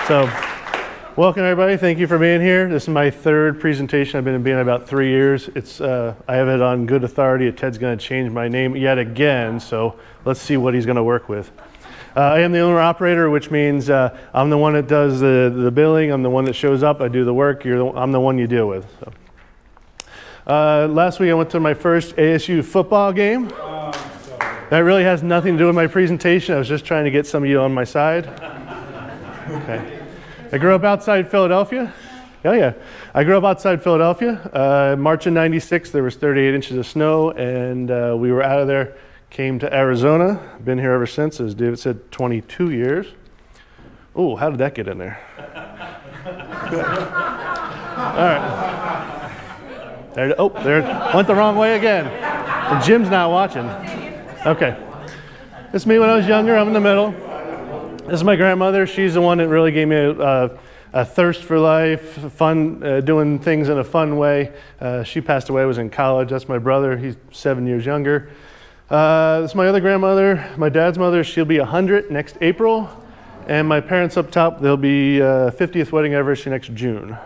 So, welcome everybody. Thank you for being here. This is my third presentation. I've been in BNI about 3 years. I have it on good authority that Ted's going to change my name yet again. So let's see what he's going to work with. I am the owner operator, which means I'm the one that does the billing. I'm the one that shows up. I do the work. I'm the one you deal with. So. Last week I went to my first ASU football game. That really has nothing to do with my presentation. I was just trying to get some of you on my side. Okay. I grew up outside Philadelphia. Oh yeah. I grew up outside Philadelphia. March of '96, there was 38 inches of snow, and we were out of there, came to Arizona. Been here ever since, as David said, 22 years. Oh, how did that get in there? All right. There, went the wrong way again. And Jim's not watching. Okay. This is me when I was younger. I'm in the middle. This is my grandmother. She's the one that really gave me a thirst for life, fun, doing things in a fun way. She passed away. I was in college. That's my brother. He's 7 years younger. This is my other grandmother, my dad's mother. She'll be 100 next April. And my parents up top, they'll be 50th wedding anniversary next June.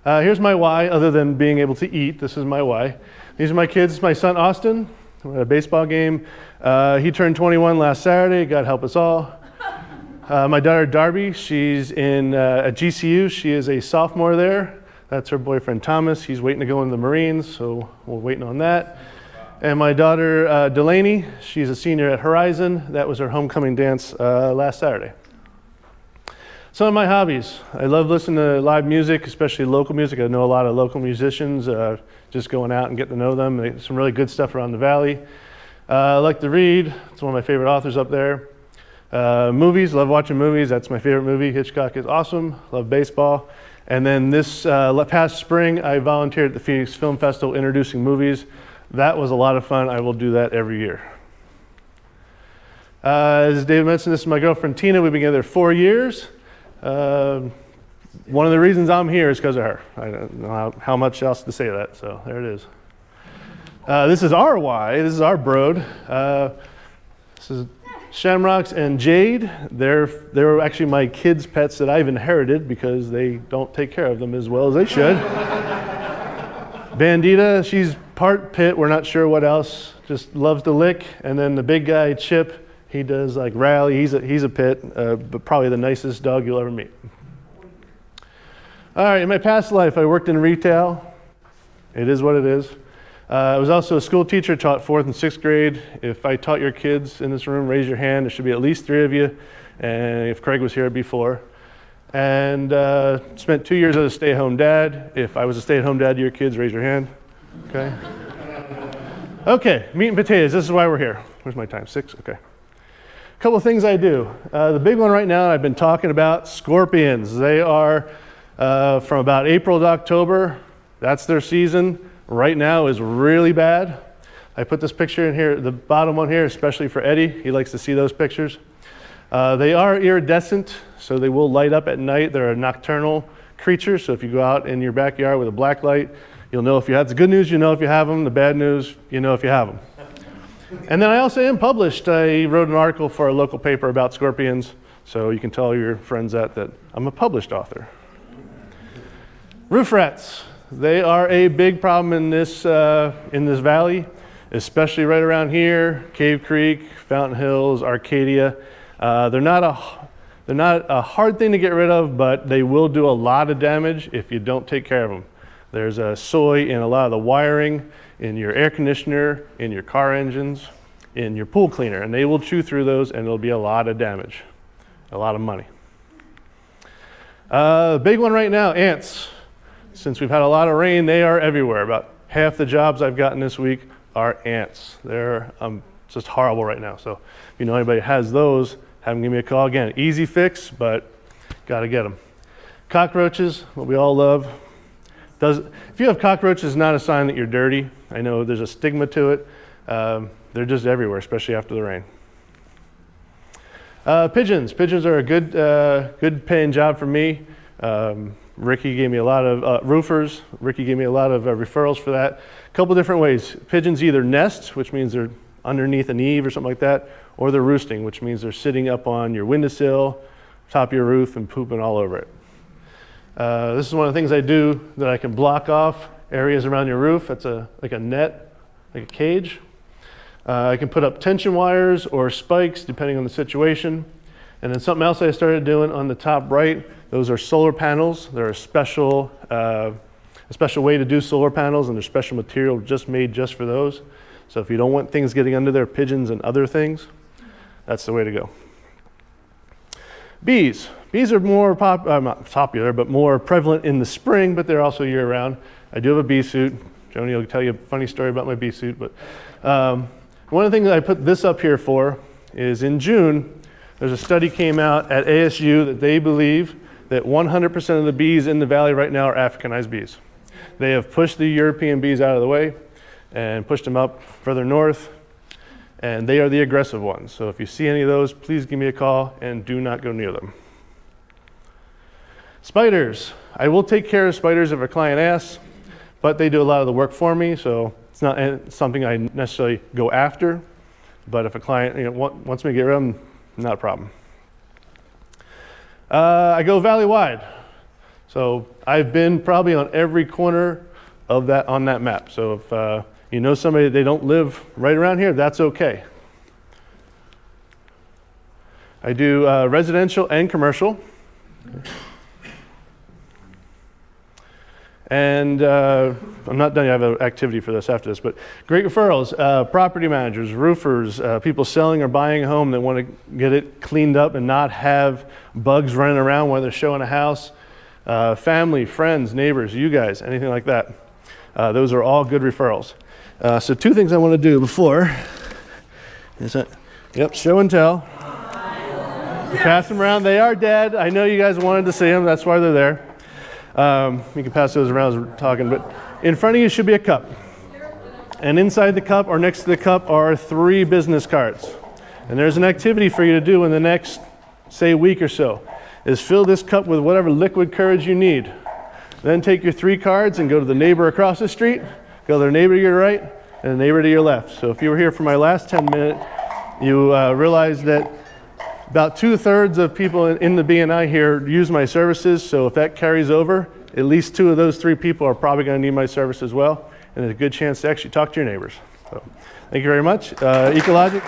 Here's my why, other than being able to eat. This is my why. These are my kids. My son, Austin. We're at a baseball game. He turned 21 last Saturday. God help us all. My daughter, Darby, she's at GCU. She is a sophomore there. That's her boyfriend, Thomas. He's waiting to go into the Marines, so we're waiting on that. And my daughter, Delaney, she's a senior at Horizon. That was her homecoming dance last Saturday. Some of my hobbies. I love listening to live music, especially local music. I know a lot of local musicians, just going out and getting to know them. There's some really good stuff around the valley. I like to read. It's one of my favorite authors up there. Movies, love watching movies. That's my favorite movie. Hitchcock is awesome. Love baseball. And then this past spring, I volunteered at the Phoenix Film Festival introducing movies. That was a lot of fun. I will do that every year. As David mentioned, this is my girlfriend, Tina. We've been together 4 years. One of the reasons I'm here is because of her. I don't know how much else to say to that, so there it is. This is our why. This is our brood. This is Shamrocks and Jade. They're actually my kids' pets that I've inherited because they don't take care of them as well as they should. Bandita, she's part pit. We're not sure what else. Just loves to lick. And then the big guy, Chip, he does like rally. He's a pit, but probably the nicest dog you'll ever meet. All right, in my past life, I worked in retail. It is what it is. I was also a school teacher, taught 4th and 6th grade. If I taught your kids in this room, raise your hand. There should be at least 3 of you. And if Craig was here, it'd be 4. And spent 2 years as a stay-at-home dad. If I was a stay-at-home dad to your kids, raise your hand. Okay. Okay, meat and potatoes. This is why we're here. Where's my time? 6? Okay. A couple of things I do. The big one right now, I've been talking about scorpions. They are from about April to October. That's their season. Right now is really bad. I put this picture in here, the bottom one here, especially for Eddie. He likes to see those pictures. They are iridescent, so they will light up at night. They're a nocturnal creature, so if you go out in your backyard with a black light, you'll know if you have the good news, you know if you have them. The bad news, you know if you have them. And then I also am published. I wrote an article for a local paper about scorpions, so you can tell your friends that I'm a published author. Roof rats. They are a big problem in this valley, especially right around here, Cave Creek, Fountain Hills, Arcadia. They're not a hard thing to get rid of, but they will do a lot of damage if you don't take care of them. There's soy in a lot of the wiring, in your air conditioner, in your car engines, in your pool cleaner, and they will chew through those, and it'll be a lot of damage, a lot of money. Big one right now, ants. Since we've had a lot of rain, they are everywhere. About half the jobs I've gotten this week are ants. They're just horrible right now. So if you know anybody that has those, have them give me a call. Again, easy fix, but got to get them. Cockroaches, what we all love. If you have cockroaches, it's not a sign that you're dirty. I know there's a stigma to it. They're just everywhere, especially after the rain. Pigeons. Pigeons are a good paying job for me. Ricky gave me a lot of roofers. Ricky gave me a lot of referrals for that. A couple different ways. Pigeons either nest, which means they're underneath an eave or something like that, or they're roosting, which means they're sitting up on your windowsill, top of your roof and pooping all over it. This is one of the things I do that I can block off areas around your roof. That's like a net, like a cage. I can put up tension wires or spikes depending on the situation. And then something else I started doing on the top right, those are solar panels. They're a special way to do solar panels, and there's special material just made just for those. So if you don't want things getting under there, pigeons and other things, that's the way to go. Bees. Bees are more not popular, but more prevalent in the spring, but they're also year-round. I do have a bee suit. Joni will tell you a funny story about my bee suit. But one of the things I put this up here for is in June, there's a study came out at ASU that they believe that 100% of the bees in the valley right now are Africanized bees. They have pushed the European bees out of the way and pushed them up further north, and they are the aggressive ones. So if you see any of those, please give me a call and do not go near them. Spiders. I will take care of spiders if a client asks, but they do a lot of the work for me, so it's not something I necessarily go after. But if a client wants me to get rid of them, not a problem. I go valley-wide. So I've been probably on every corner of that on that map. So if you know somebody, they don't live right around here, that's okay. I do residential and commercial. And I'm not done yet. I have an activity for this after this, but great referrals. Property managers, roofers, people selling or buying a home that want to get it cleaned up and not have bugs running around while they're showing a house. Family, friends, neighbors, you guys, anything like that. Those are all good referrals. So two things I want to do before is that, yep, show and tell. Pass them around. They are dead. I know you guys wanted to see them. That's why they're there. You can pass those around as we're talking, but in front of you should be a cup. And inside the cup or next to the cup are 3 business cards. And there's an activity for you to do in the next, say, week or so, is fill this cup with whatever liquid courage you need. Then take your 3 cards and go to the neighbor across the street, go to the neighbor to your right, and the neighbor to your left. So if you were here for my last 10 minutes, you realize that about 2/3 of people in the BNI here use my services, so if that carries over, at least 2 of those 3 people are probably going to need my service as well, and there's a good chance to actually talk to your neighbors. So, thank you very much. Ecologic.